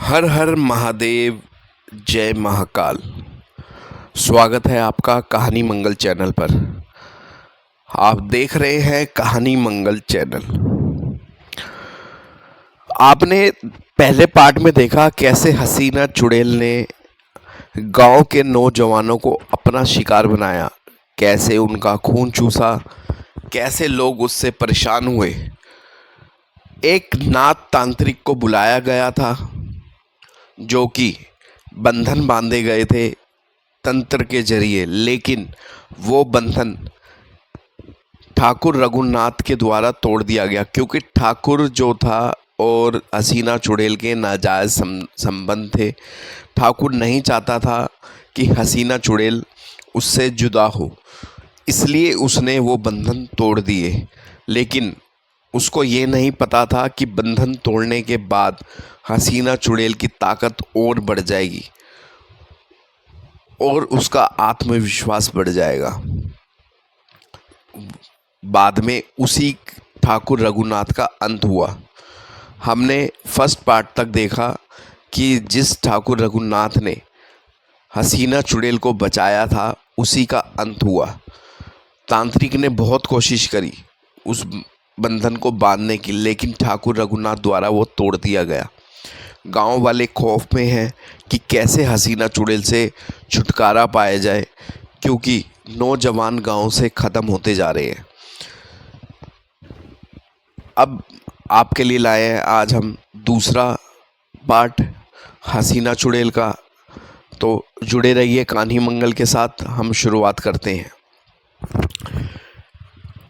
हर हर महादेव, जय महाकाल। स्वागत है आपका कहानी मंगल चैनल पर। आप देख रहे हैं कहानी मंगल चैनल। आपने पहले पार्ट में देखा कैसे हसीना चुड़ैल ने गांव के नौजवानों को अपना शिकार बनाया, कैसे उनका खून चूसा, कैसे लोग उससे परेशान हुए। एक नाथ तांत्रिक को बुलाया गया था जो कि बंधन बांधे गए थे तंत्र के जरिए, लेकिन वो बंधन ठाकुर रघुनाथ के द्वारा तोड़ दिया गया, क्योंकि ठाकुर जो था और हसीना चुड़ैल के नाजायज संबंध थे। ठाकुर नहीं चाहता था कि हसीना चुड़ैल उससे जुदा हो, इसलिए उसने वो बंधन तोड़ दिए। लेकिन उसको ये नहीं पता था कि बंधन तोड़ने के बाद हसीना चुड़ैल की ताकत और बढ़ जाएगी और उसका आत्मविश्वास बढ़ जाएगा। बाद में उसी ठाकुर रघुनाथ का अंत हुआ। हमने फर्स्ट पार्ट तक देखा कि जिस ठाकुर रघुनाथ ने हसीना चुड़ैल को बचाया था उसी का अंत हुआ। तांत्रिक ने बहुत कोशिश करी उस बंधन को बांधने की, लेकिन ठाकुर रघुनाथ द्वारा वो तोड़ दिया गया। गांव वाले खौफ में हैं कि कैसे हसीना चुड़ैल से छुटकारा पाया जाए, क्योंकि नौजवान गांव से ख़त्म होते जा रहे हैं। अब आपके लिए लाए हैं आज हम दूसरा पार्ट हसीना चुड़ैल का। तो जुड़े रहिए कहानी मंगल के साथ। हम शुरुआत करते हैं।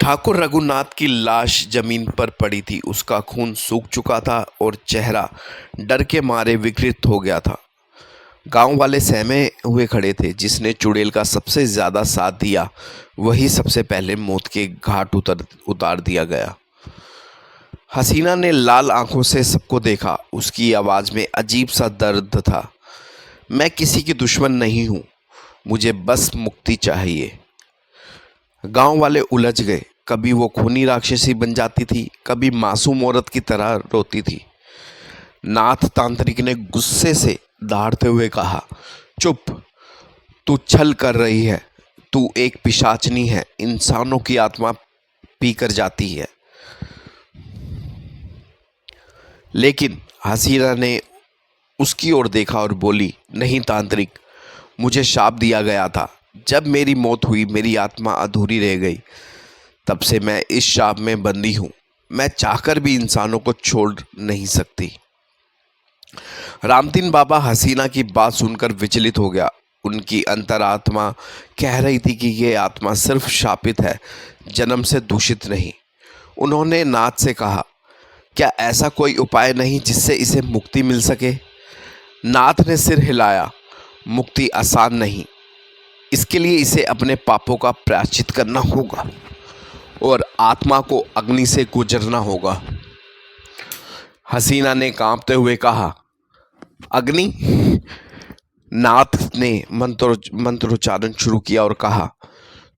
ठाकुर रघुनाथ की लाश जमीन पर पड़ी थी। उसका खून सूख चुका था और चेहरा डर के मारे विकृत हो गया था। गांव वाले सहमे हुए खड़े थे। जिसने चुड़ैल का सबसे ज़्यादा साथ दिया वही सबसे पहले मौत के घाट उतार दिया गया। हसीना ने लाल आंखों से सबको देखा। उसकी आवाज़ में अजीब सा दर्द था। मैं किसी की दुश्मन नहीं हूँ, मुझे बस मुक्ति चाहिए। गांव वाले उलझ गए। कभी वो खूनी राक्षसी बन जाती थी, कभी मासूम औरत की तरह रोती थी। नाथ तांत्रिक ने गुस्से से दहाड़ते हुए कहा, चुप, तू छल कर रही है। तू एक पिशाचनी है। इंसानों की आत्मा पीकर जाती है। लेकिन हसीना ने उसकी ओर देखा और बोली, नहीं तांत्रिक, मुझे शाप दिया गया था। जब मेरी मौत हुई मेरी आत्मा अधूरी रह गई। तब से मैं इस शाप में बंदी हूँ। मैं चाहकर भी इंसानों को छोड़ नहीं सकती। रामतीन बाबा हसीना की बात सुनकर विचलित हो गया। उनकी अंतरात्मा कह रही थी कि ये आत्मा सिर्फ शापित है, जन्म से दूषित नहीं। उन्होंने नाथ से कहा, क्या ऐसा कोई उपाय नहीं जिससे इसे मुक्ति मिल सके? नाथ ने सिर हिलाया, मुक्ति आसान नहीं। इसके लिए इसे अपने पापों का प्रायश्चित करना होगा और आत्मा को अग्नि से गुजरना होगा। हसीना ने कांपते हुए कहा, अग्नि? नाथ ने मंत्रोच्चारण शुरू किया और कहा,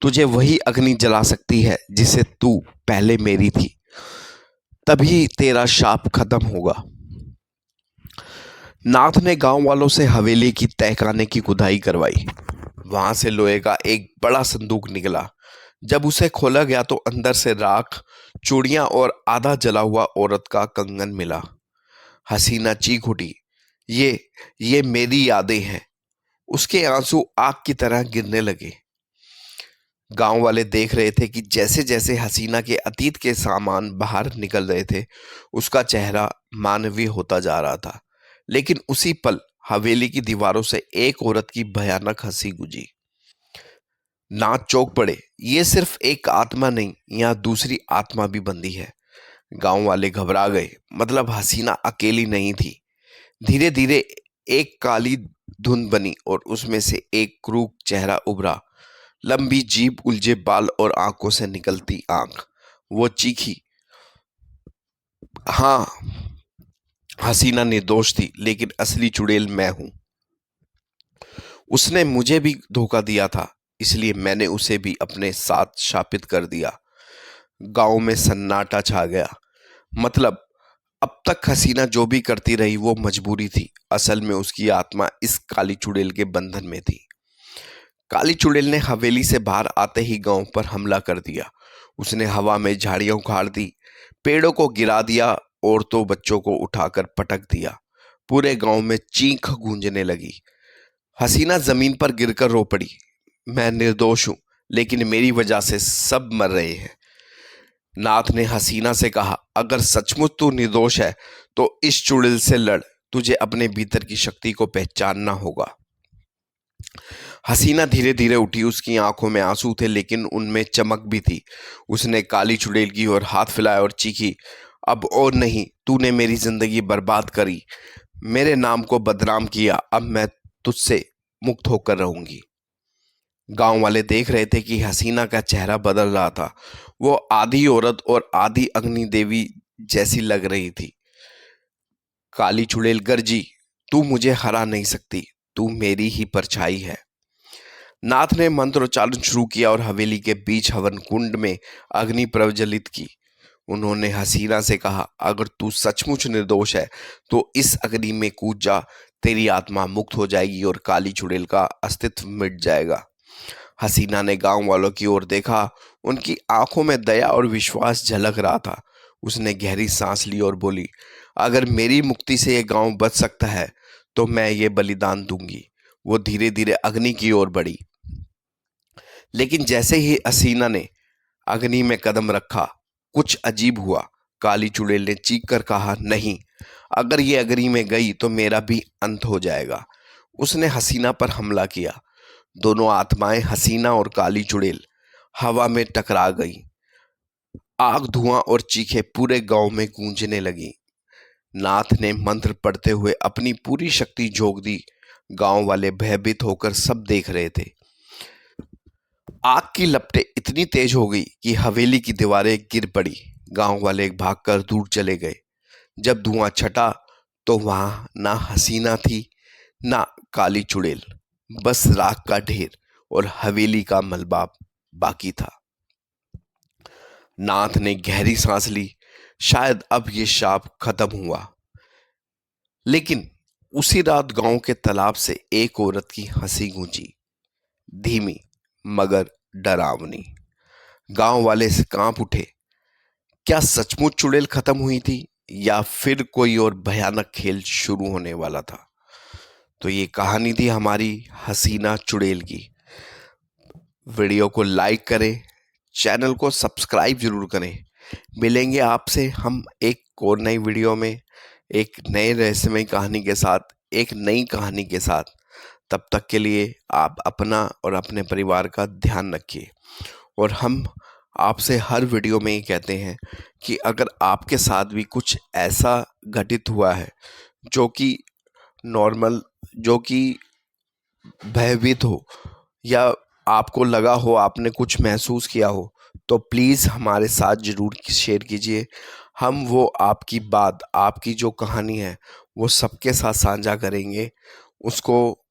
तुझे वही अग्नि जला सकती है जिसे तू पहले मेरी थी। तभी तेरा शाप खत्म होगा। नाथ ने गांव वालों से हवेली की तहखाने की खुदाई करवाई। वहां से लोहे का एक बड़ा संदूक निकला। जब उसे खोला गया तो अंदर से राख, चूड़ियां और आधा जला हुआ औरत का कंगन मिला। हसीना चीख उठी, ये मेरी यादें हैं। उसके आंसू आग की तरह गिरने लगे। गांव वाले देख रहे थे कि जैसे जैसे हसीना के अतीत के सामान बाहर निकल रहे थे, उसका चेहरा मानवीय होता जा रहा था। लेकिन उसी पल हवेली की दीवारों से एक औरत की भयानक हंसी गूंजी। नाथ चौंक पड़े। ये सिर्फ एक आत्मा नहीं, यहाँ दूसरी आत्मा भी बंदी है। गांव वाले घबरा गए। मतलब हसीना अकेली नहीं थी। धीरे धीरे एक काली धुंध बनी और उसमें से एक क्रूर चेहरा उभरा। लंबी जीभ, उलझे बाल और आंखों से निकलती आंख। वो चीखी, हाँ, हसीना निर्दोष थी, लेकिन असली चुड़ैल मैं हूं। उसने मुझे भी धोखा दिया था, इसलिए मैंने उसे भी अपने साथ शापित कर दिया। गांव में सन्नाटा छा गया। मतलब अब तक हसीना जो भी करती रही वो मजबूरी थी। असल में उसकी आत्मा इस काली चुड़ैल के बंधन में थी। काली चुड़ैल ने हवेली से बाहर आते ही गांव पर हमला कर दिया। उसने हवा में झाड़ियां उखाड़ दी, पेड़ों को गिरा दिया, औरतों बच्चों को उठाकर पटक दिया। पूरे गांव में चीख गूंजने लगी। हसीना जमीन पर गिरकर रो पड़ी। मैं निर्दोष हूं, लेकिन मेरी वजह से सब मर रहे हैं। नाथ ने हसीना से कहा, अगर सचमुच तू निर्दोष है तो इस चुड़ैल से लड़। तुझे अपने भीतर की शक्ति को पहचानना होगा। हसीना धीरे धीरे उठी। उसकी आंखों में आंसू थे, लेकिन उनमें चमक भी थी। उसने काली चुड़ैल की ओर हाथ फैलाया और चीखी, अब और नहीं, तूने मेरी जिंदगी बर्बाद करी, मेरे नाम को बदनाम किया। अब मैं तुझसे मुक्त होकर रहूंगी। गांव वाले देख रहे थे कि हसीना का चेहरा बदल रहा था। वो आधी औरत और आधी अग्नि देवी जैसी लग रही थी। काली चुड़ैल गरजी, तू मुझे हरा नहीं सकती, तू मेरी ही परछाई है। नाथ ने मंत्रोच्चारण शुरू किया और हवेली के बीच हवन कुंड में अग्नि प्रज्वलित की। उन्होंने हसीना से कहा, अगर तू सचमुच निर्दोष है तो इस अग्नि में कूद जा। तेरी आत्मा मुक्त हो जाएगी और काली चुड़ैल का अस्तित्व मिट जाएगा। हसीना ने गांव वालों की ओर देखा। उनकी आंखों में दया और विश्वास झलक रहा था। उसने गहरी सांस ली और बोली, अगर मेरी मुक्ति से यह गांव बच सकता है तो मैं ये बलिदान दूंगी। वो धीरे धीरे अग्नि की ओर बढ़ी, लेकिन जैसे ही हसीना ने अग्नि में कदम रखा, कुछ अजीब हुआ। काली चुड़ैल ने चीख कर कहा, नहीं, अगर ये अग्नि में गई तो मेरा भी अंत हो जाएगा। उसने हसीना पर हमला किया। दोनों आत्माएं, हसीना और काली चुड़ैल, हवा में टकरा गई। आग, धुआं और चीखें पूरे गांव में गूंजने लगी। नाथ ने मंत्र पढ़ते हुए अपनी पूरी शक्ति झोंक दी। गांव वाले भयभीत होकर सब देख रहे थे। आग की लपटें इतनी तेज हो गई कि हवेली की दीवारें गिर पड़ी। गांव वाले भागकर दूर चले गए। जब धुआं छटा तो वहां ना हसीना थी, ना काली चुड़ैल, बस राख का ढेर और हवेली का मलबा बाकी था। नाथ ने गहरी सांस ली। शायद अब ये शाप खत्म हुआ। लेकिन उसी रात गांव के तालाब से एक औरत की हंसी गूंजी, धीमी मगर डरावनी। गांव वाले से कांप उठे। क्या सचमुच चुड़ैल खत्म हुई थी या फिर कोई और भयानक खेल शुरू होने वाला था? तो ये कहानी थी हमारी हसीना चुड़ैल की। वीडियो को लाइक करें, चैनल को सब्सक्राइब जरूर करें। मिलेंगे आपसे हम एक और नई वीडियो में, एक नए रहस्यमय कहानी के साथ, एक नई कहानी के साथ। तब तक के लिए आप अपना और अपने परिवार का ध्यान रखिए। और हम आपसे हर वीडियो में ये कहते हैं कि अगर आपके साथ भी कुछ ऐसा घटित हुआ है जो कि नॉर्मल, जो कि भयभीत हो, या आपको लगा हो, आपने कुछ महसूस किया हो, तो प्लीज़ हमारे साथ ज़रूर शेयर कीजिए। हम वो आपकी बात, आपकी जो कहानी है वो सबके साथ साझा करेंगे, उसको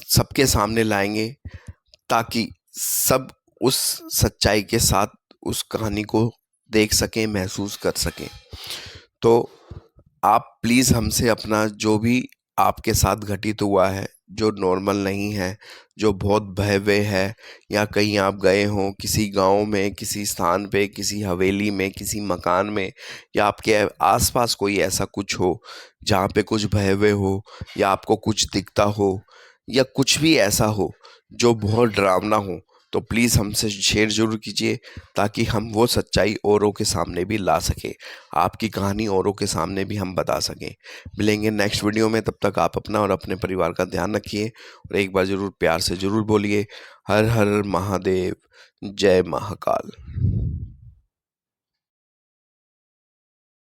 सबके सामने लाएंगे, ताकि सब उस सच्चाई के साथ उस कहानी को देख सकें, महसूस कर सकें। तो आप प्लीज़ हमसे अपना जो भी आपके साथ घटित हुआ है, जो नॉर्मल नहीं है, जो बहुत भयावह है, या कहीं आप गए हों किसी गांव में, किसी स्थान पे, किसी हवेली में, किसी मकान में, या आपके आसपास कोई ऐसा कुछ हो जहाँ पे कुछ भयावह हो, या आपको कुछ दिखता हो, या कुछ भी ऐसा हो जो बहुत डरावना हो, तो प्लीज़ हमसे शेयर ज़रूर कीजिए, ताकि हम वो सच्चाई औरों के सामने भी ला सकें, आपकी कहानी औरों के सामने भी हम बता सकें। मिलेंगे नेक्स्ट वीडियो में। तब तक आप अपना और अपने परिवार का ध्यान रखिए, और एक बार ज़रूर प्यार से ज़रूर बोलिए, हर हर महादेव, जय महाकाल।